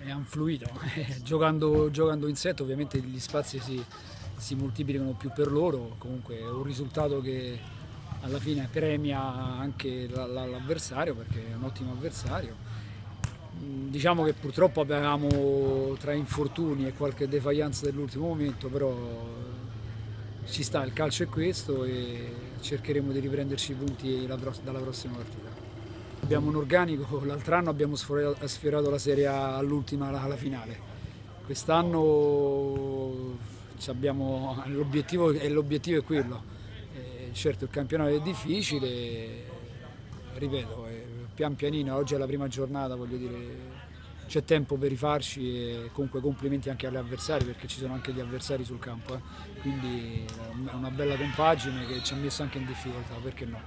e hanno fluito. Giocando in set ovviamente gli spazi si moltiplicano più per loro, comunque è un risultato che alla fine premia anche l'avversario perché è un ottimo avversario. Diciamo che purtroppo avevamo tra infortuni e qualche defiance dell'ultimo momento, però ci sta, il calcio è questo e cercheremo di riprenderci i punti dalla prossima partita. Abbiamo un organico, l'altro anno abbiamo sfiorato la Serie A all'ultima, alla finale. Quest'anno l'obiettivo è quello. Certo il campionato è difficile, ripeto, pian pianino, oggi è la prima giornata, voglio dire, c'è tempo per rifarci e comunque complimenti anche agli avversari perché ci sono anche gli avversari sul campo, quindi è una bella compagine che ci ha messo anche in difficoltà, perché no?